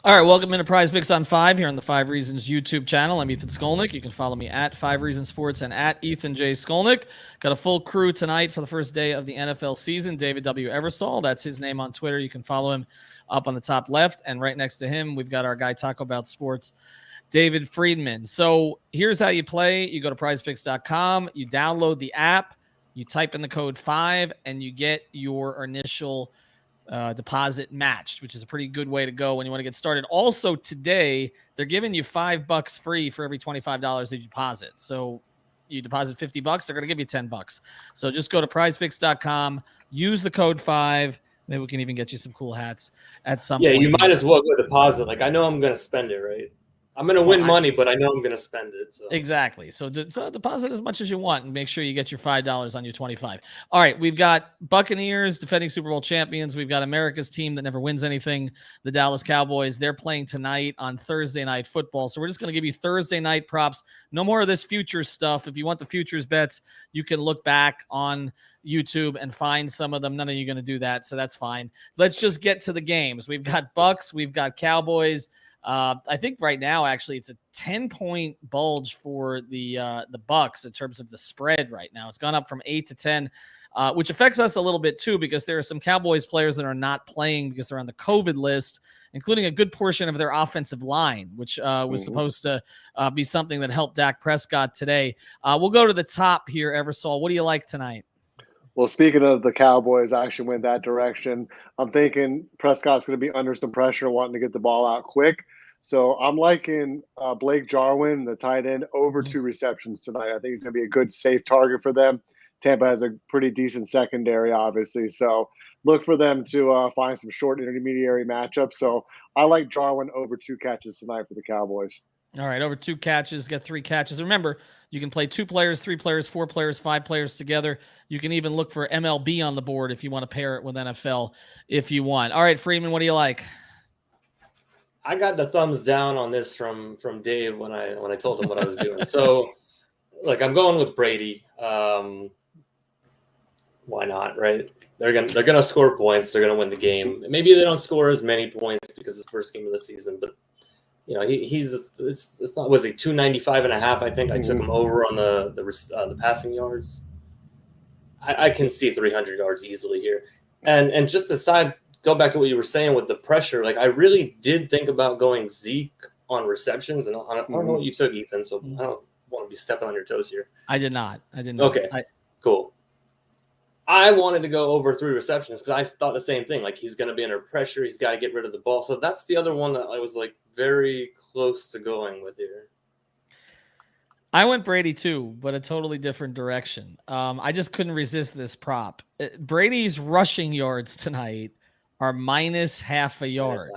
All right, welcome into PrizePicks on 5 here on the 5 Reasons YouTube channel. I'm Ethan Skolnick. You can follow me at 5 Reasons Sports and at Ethan J. Skolnick. Got a full crew tonight for the first day of the NFL season. David W. Eversole, that's his name on Twitter. You can follow him up on the top left. And right next to him, we've got our guy Taco About Sports, David Friedman. So here's how you play. You go to prizepicks.com, you download the app, you type in the code 5, and you get your initial deposit matched, which is a pretty good way to go when you want to get started. Also today, they're giving you $5 free for every $25 that you deposit. So you deposit $50, they're going to give you $10. So just go to prizepicks.com, use the code 5. Maybe we can even get you some cool hats at some point. Yeah, you might as well go deposit. Like, I know I'm going to spend it, right? I'm going to win money, but I know I'm going to spend it. So. Exactly. So deposit as much as you want and make sure you get your $5 on your 25. All right, we've got Buccaneers, defending Super Bowl champions. We've got America's team that never wins anything, the Dallas Cowboys. They're playing tonight on Thursday Night Football. So we're just going to give you Thursday night props. No more of this futures stuff. If you want the futures bets, you can look back on YouTube and find some of them. None of you are going to do that, so that's fine. Let's just get to the games. We've got Bucks. We've got Cowboys. I think right now, actually, it's a 10-point bulge for the Bucks in terms of the spread right now. It's gone up from 8 to 10, which affects us a little bit too, because there are some Cowboys players that are not playing because they're on the COVID list, including a good portion of their offensive line, which was supposed to be something that helped Dak Prescott today. We'll go to the top here, Eversole. What do you like tonight? Well, speaking of the Cowboys, I actually went that direction. I'm thinking Prescott's going to be under some pressure, wanting to get the ball out quick. So I'm liking Blake Jarwin, the tight end, over 2 receptions tonight. I think he's going to be a good, safe target for them. Tampa has a pretty decent secondary, obviously. So look for them to find some short intermediary matchups. So I like Jarwin over 2 catches tonight for the Cowboys. All right, over 2 catches, get 3 catches. Remember, you can play 2 players, 3 players, 4 players, 5 players together. You can even look for MLB on the board if you want to pair it with NFL if you want. All right, Freeman, what do you like? I got the thumbs down on this from Dave when I told him what I was doing. So, like, I'm going with Brady. Why not, right? They're gonna score points. They're gonna win the game. Maybe they don't score as many points because it's the first game of the season, but you know, it's not, was he 295.5? I think I took him over on the passing yards. I can see 300 yards easily here. And just aside, go back to what you were saying with the pressure. Like, I really did think about going Zeke on receptions, and I don't know what you took, Ethan. So I don't want to be stepping on your toes here. I did not. Okay, cool. I wanted to go over 3 receptions because I thought the same thing. Like, he's going to be under pressure. He's got to get rid of the ball. So that's the other one that I was like very close to going with here. I went Brady too, but a totally different direction. I just couldn't resist this prop. Brady's rushing yards tonight are minus half a yard.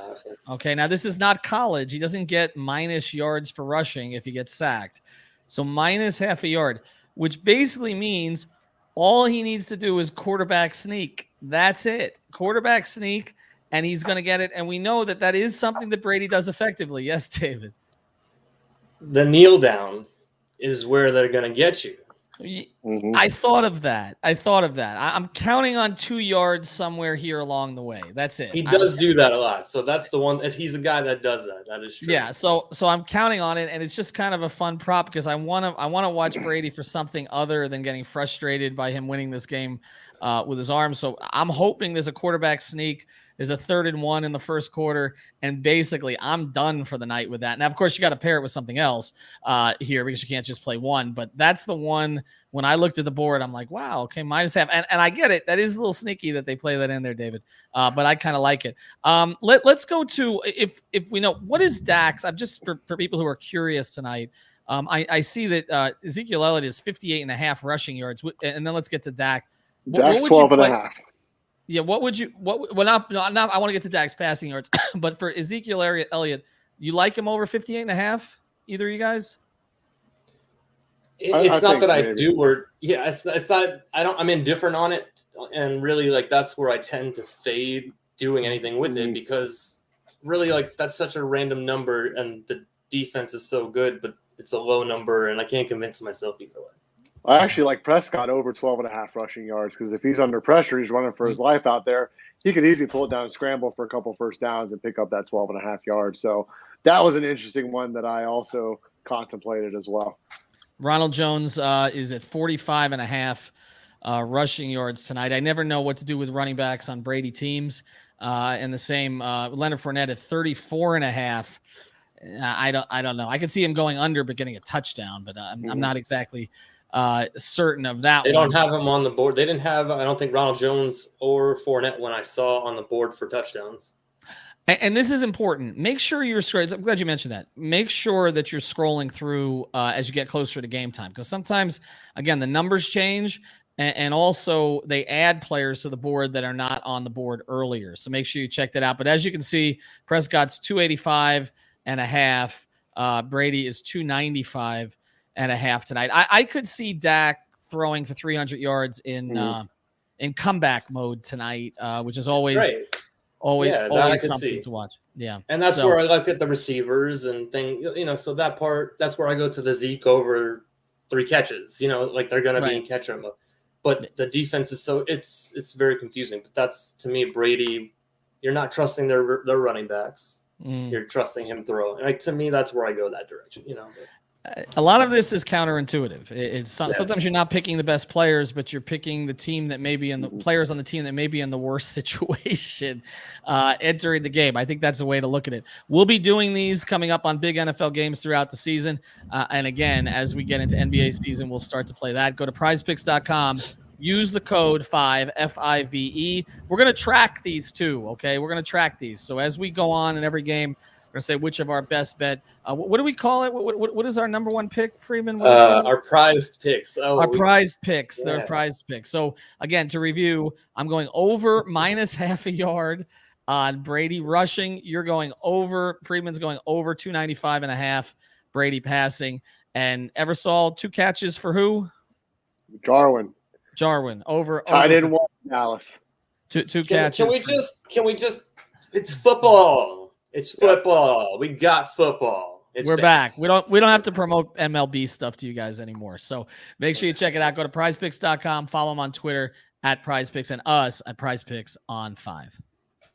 Okay, now this is not college. He doesn't get minus yards for rushing if he gets sacked. So minus half a yard, which basically means all he needs to do is quarterback sneak. That's it. Quarterback sneak, and he's going to get it. And we know that that is something that Brady does effectively. Yes, David. The kneel down is where they're going to get you. I thought of that. I'm counting on 2 yards somewhere here along the way. That's it. He does do that a lot. So that's the one. He's a guy that does that. That is true. Yeah. So I'm counting on it, and it's just kind of a fun prop because I want to watch Brady for something other than getting frustrated by him winning this game with his arm. So I'm hoping there's a quarterback sneak. There's a 3rd and 1 in the first quarter, and basically I'm done for the night with that. Now, of course, you got to pair it with something else here because you can't just play one. But that's the one. When I looked at the board, I'm like, wow, okay, minus half. And I get it. That is a little sneaky that they play that in there, David. But I kind of like it. Let's go to, if we know, what is Dak's? I'm just, for people who are curious tonight, I see that Ezekiel Elliott is 58.5 rushing yards. And then let's get to Dak. Dak's 12.5. Yeah, what would you? Well, not. I want to get to Dak's passing yards, but for Ezekiel Elliott, you like him over 58.5? Either of you guys? It's not that I do, or it's not. I'm indifferent on it, and really, like, that's where I tend to fade doing anything with it because really, like, that's such a random number, and the defense is so good, but it's a low number, and I can't convince myself either way. I actually like Prescott over 12.5 rushing yards because if he's under pressure, he's running for his life out there. He could easily pull it down and scramble for a couple first downs and pick up that 12.5 yards. So that was an interesting one that I also contemplated as well. Ronald Jones is at 45.5 rushing yards tonight. I never know what to do with running backs on Brady teams. And the same Leonard Fournette at 34.5. I don't know. I can see him going under but getting a touchdown, but I'm not exactly certain of that. They don't have him on the board. They didn't have, I don't think, Ronald Jones or Fournette when I saw on the board for touchdowns. And this is important. Make sure you're scrolling. I'm glad you mentioned that. Make sure that you're scrolling through as you get closer to game time, because sometimes, again, the numbers change, and also they add players to the board that are not on the board earlier. So make sure you check that out. But as you can see, Prescott's 285.5. Brady is 295.5 tonight. I could see Dak throwing for 300 yards in comeback mode tonight, which is always. Right. Always something to watch. Yeah. And that's where I look at the receivers and so that's where I go to the Zeke over 3 catches, like they're going to be in catcher mode. But the defense is it's very confusing. But that's, to me, Brady, you're not trusting their running backs. You're trusting him throw. And to me, that's where I go that direction, A lot of this is counterintuitive. Sometimes you're not picking the best players, but you're picking the team that may be in the players on the team that may be in the worst situation entering the game. I think that's a way to look at it. We'll be doing these coming up on big NFL games throughout the season. And again, as we get into NBA season, we'll start to play that. Go to PrizePicks.com. Use the code 5 FIVE. We're going to track these too. Okay. We're going to track these. So as we go on in every game, we're going to say which of our best bet. What do we call it? What is our number one pick, Freeman? Our prized picks. Prized picks. Yeah. They're prized picks. So, again, to review, I'm going over minus half a yard on Brady rushing. You're going over. Freeman's going over 295.5. Brady passing. And Eversole, 2 catches for who? Jarwin. Over. Tied in 1, Dallas. Two catches. Can we just? It's football. It's football. Yes. We got football. We're back. We don't have to promote MLB stuff to you guys anymore. So make sure you check it out. Go to PrizePicks.com. Follow them on Twitter @PrizePicks and us at PrizePicks on 5.